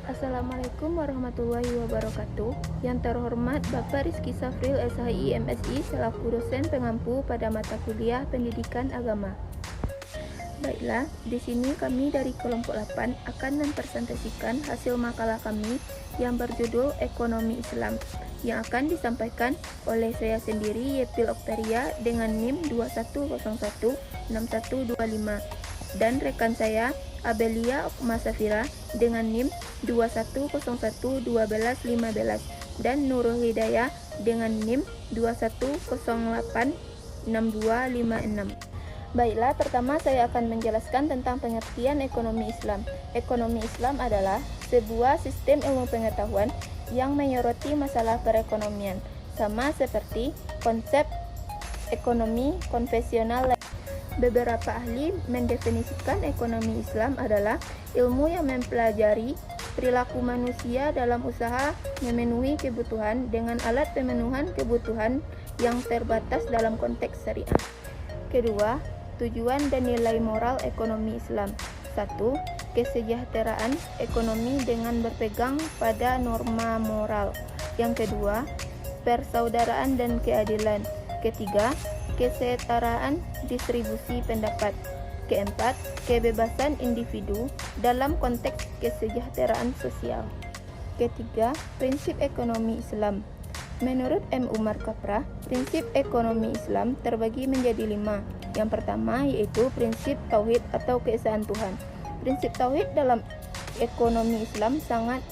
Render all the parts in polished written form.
Assalamualaikum warahmatullahi wabarakatuh. Yang terhormat Bapak Rizky Safril SHI MSI selaku dosen pengampu pada mata kuliah Pendidikan Agama. Baiklah, di sini kami dari kelompok 8 akan mempresentasikan hasil makalah kami yang berjudul Ekonomi Islam yang akan disampaikan oleh saya sendiri Yepil Oktaria dengan NIM 21016125 dan rekan saya Abelia Okma Safira dengan NIM 21011215 dan Nurul Hidayah dengan NIM 21086256. Baiklah, pertama saya akan menjelaskan tentang pengertian ekonomi Islam. Ekonomi Islam adalah sebuah sistem ilmu pengetahuan yang menyoroti masalah perekonomian, sama seperti konsep ekonomi konvensional. Beberapa ahli mendefinisikan ekonomi Islam adalah ilmu yang mempelajari perilaku manusia dalam usaha memenuhi kebutuhan dengan alat pemenuhan kebutuhan yang terbatas dalam konteks syariah. Kedua, tujuan dan nilai moral ekonomi Islam. 1. Kesejahteraan ekonomi dengan berpegang pada norma moral. Yang kedua, persaudaraan dan keadilan. Ketiga, kesetaraan distribusi pendapat. Keempat, kebebasan individu dalam konteks kesejahteraan sosial. Ketiga, prinsip ekonomi Islam. Menurut M. Umar Kaprah, prinsip ekonomi Islam terbagi menjadi 5. Yang pertama yaitu prinsip tauhid atau keesaan Tuhan. Prinsip tauhid dalam ekonomi Islam sangat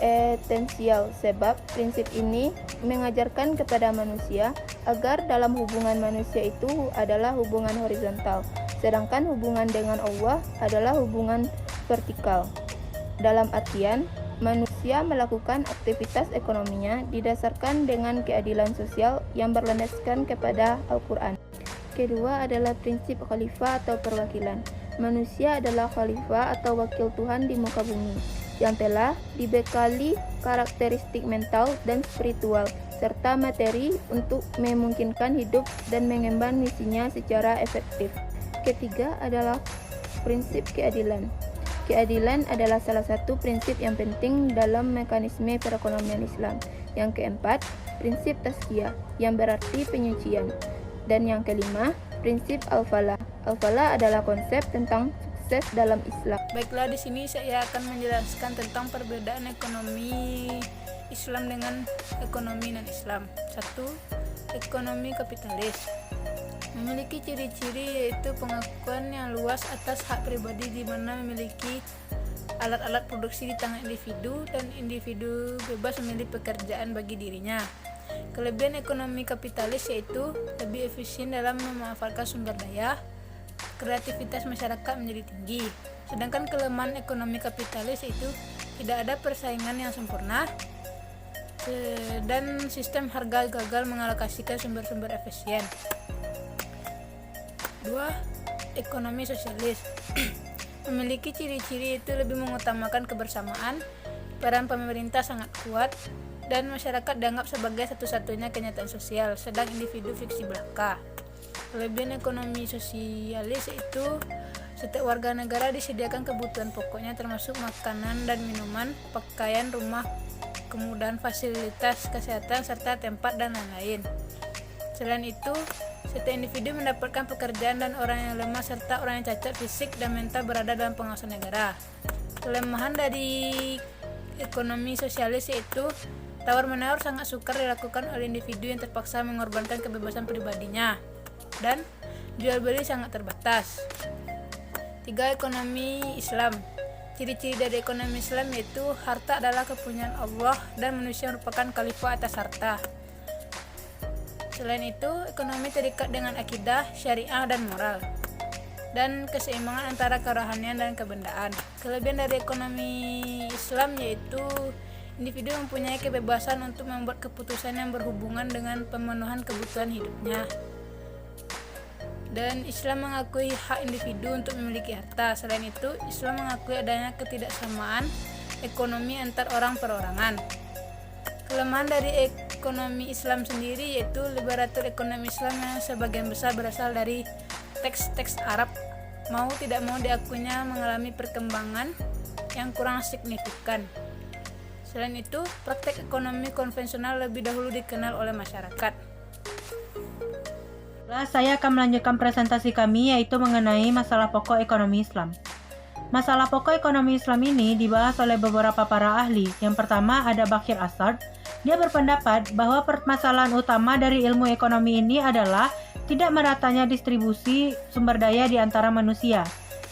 esensial sebab prinsip ini mengajarkan kepada manusia agar dalam hubungan manusia itu adalah hubungan horizontal, sedangkan hubungan dengan Allah adalah hubungan vertikal. Dalam artian, manusia melakukan aktivitas ekonominya didasarkan dengan keadilan sosial yang berlandaskan kepada Al-Quran. Kedua adalah prinsip khalifah atau perwakilan. Manusia adalah khalifah atau wakil Tuhan di muka bumi yang telah dibekali karakteristik mental dan spiritual serta materi untuk memungkinkan hidup dan mengemban misinya secara efektif. Ketiga adalah prinsip keadilan. Keadilan adalah salah satu prinsip yang penting dalam mekanisme perekonomian Islam. Yang keempat, prinsip tazkiyah yang berarti penyucian. Dan yang kelima, prinsip al-falah. Al-falah adalah konsep tentang sukses dalam Islam. Baiklah, di sini saya akan menjelaskan tentang perbedaan ekonomi Islam dengan ekonomi non-Islam. 1. Ekonomi kapitalis memiliki ciri-ciri yaitu pengakuan yang luas atas hak pribadi di mana memiliki alat-alat produksi di tangan individu dan individu bebas memilih pekerjaan bagi dirinya. Kelebihan ekonomi kapitalis yaitu lebih efisien dalam memanfaatkan sumber daya, kreativitas masyarakat menjadi tinggi. Sedangkan kelemahan ekonomi kapitalis yaitu tidak ada persaingan yang sempurna dan sistem harga gagal mengalokasikan sumber-sumber efisien. 2. Ekonomi sosialis memiliki ciri-ciri itu lebih mengutamakan kebersamaan, peran pemerintah sangat kuat, dan masyarakat dianggap sebagai satu-satunya kenyataan sosial, sedang individu fiksi belaka. Kelebihan ekonomi sosialis itu setiap warga negara disediakan kebutuhan pokoknya termasuk makanan dan minuman, pakaian, rumah, kemudahan fasilitas kesehatan, serta tempat dan lain-lain. Selain itu, setiap individu mendapatkan pekerjaan dan orang yang lemah serta orang yang cacat fisik dan mental berada dalam pengawasan negara. Kelemahan dari ekonomi sosialis yaitu tawar-menawar sangat sukar dilakukan oleh individu yang terpaksa mengorbankan kebebasan pribadinya dan jual beli sangat terbatas. 3. Ekonomi Islam. Ciri-ciri dari ekonomi Islam yaitu harta adalah kepunyaan Allah dan manusia merupakan khalifah atas harta. Selain itu, ekonomi terikat dengan akidah, syariah, dan moral, dan keseimbangan antara kerohanian dan kebendaan. Kelebihan dari ekonomi Islam yaitu individu mempunyai kebebasan untuk membuat keputusan yang berhubungan dengan pemenuhan kebutuhan hidupnya. Dan Islam mengakui hak individu untuk memiliki harta. Selain itu, Islam mengakui adanya ketidaksamaan ekonomi antar orang perorangan. Kelemahan dari ekonomi Islam sendiri yaitu liberatur ekonomi Islam yang sebagian besar berasal dari teks-teks Arab mau tidak mau diakuinya mengalami perkembangan yang kurang signifikan. Selain itu, praktek ekonomi konvensional lebih dahulu dikenal oleh masyarakat. Saya akan melanjutkan presentasi kami, yaitu mengenai masalah pokok ekonomi Islam. Masalah pokok ekonomi Islam ini dibahas oleh beberapa para ahli. Yang pertama ada Bakir Assad. Dia berpendapat bahwa permasalahan utama dari ilmu ekonomi ini adalah tidak meratanya distribusi sumber daya di antara manusia.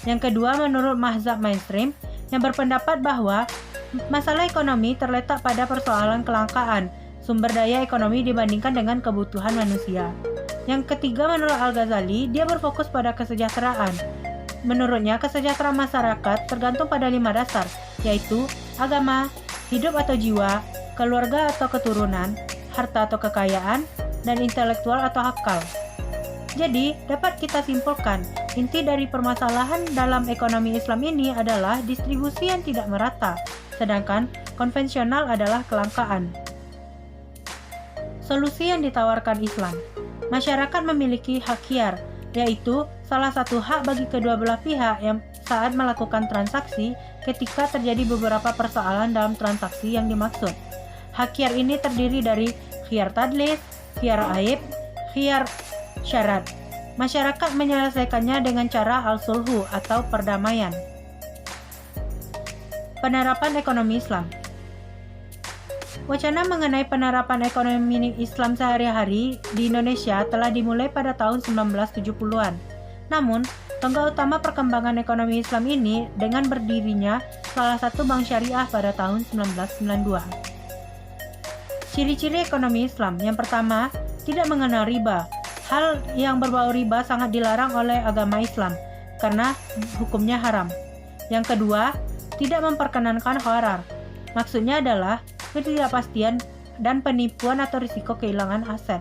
Yang kedua, menurut mazhab mainstream, yang berpendapat bahwa masalah ekonomi terletak pada persoalan kelangkaan sumber daya ekonomi dibandingkan dengan kebutuhan manusia. Yang ketiga, menurut Al-Ghazali, dia berfokus pada kesejahteraan. Menurutnya, kesejahteraan masyarakat tergantung pada 5 dasar, yaitu agama, hidup atau jiwa, keluarga atau keturunan, harta atau kekayaan, dan intelektual atau akal. Jadi, dapat kita simpulkan, inti dari permasalahan dalam ekonomi Islam ini adalah distribusi yang tidak merata, sedangkan konvensional adalah kelangkaan. Solusi yang ditawarkan Islam. Masyarakat memiliki hak khiyar, yaitu salah satu hak bagi kedua belah pihak yang saat melakukan transaksi ketika terjadi beberapa persoalan dalam transaksi yang dimaksud. Hak khiyar ini terdiri dari khiyar tadlis, khiyar aib, khiyar syarat. Masyarakat menyelesaikannya dengan cara al-sulhu atau perdamaian. Penerapan ekonomi Islam. Wacana mengenai penerapan ekonomi Islam sehari-hari di Indonesia telah dimulai pada tahun 1970-an. Namun, tonggak utama perkembangan ekonomi Islam ini dengan berdirinya salah satu bank syariah pada tahun 1992. Ciri-ciri ekonomi Islam. Yang pertama, tidak mengenal riba. Hal yang berbau riba sangat dilarang oleh agama Islam karena hukumnya haram. Yang kedua, tidak memperkenankan gharar. Maksudnya adalah ketidakpastian dan penipuan atau risiko kehilangan aset.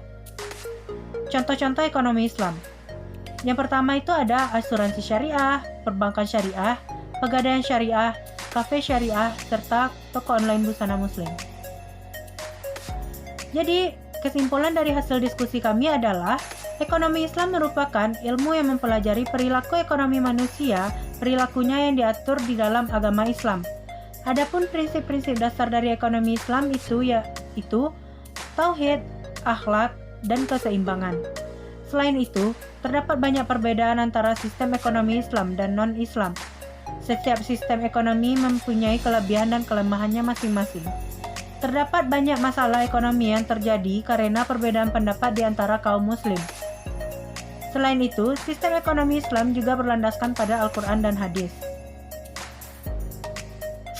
Contoh-contoh ekonomi Islam. Yang pertama itu ada asuransi syariah, perbankan syariah, pegadaian syariah, kafe syariah, serta toko online busana muslim. Jadi, kesimpulan dari hasil diskusi kami adalah ekonomi Islam merupakan ilmu yang mempelajari perilaku ekonomi manusia, perilakunya yang diatur di dalam agama Islam. Adapun prinsip-prinsip dasar dari ekonomi Islam itu yaitu tauhid, akhlak, dan keseimbangan. Selain itu, terdapat banyak perbedaan antara sistem ekonomi Islam dan non-Islam. Setiap sistem ekonomi mempunyai kelebihan dan kelemahannya masing-masing. Terdapat banyak masalah ekonomi yang terjadi karena perbedaan pendapat di antara kaum muslim. Selain itu, sistem ekonomi Islam juga berlandaskan pada Al-Quran dan hadis.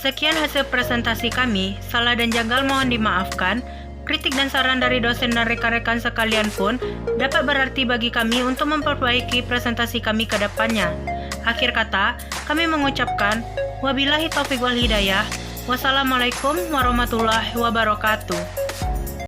Sekian hasil presentasi kami, salah dan janggal mohon dimaafkan. Kritik dan saran dari dosen dan rekan-rekan sekalian pun dapat berarti bagi kami untuk memperbaiki presentasi kami ke depannya. Akhir kata, kami mengucapkan wabillahi taufiq wal hidayah. Wassalamualaikum warahmatullahi wabarakatuh.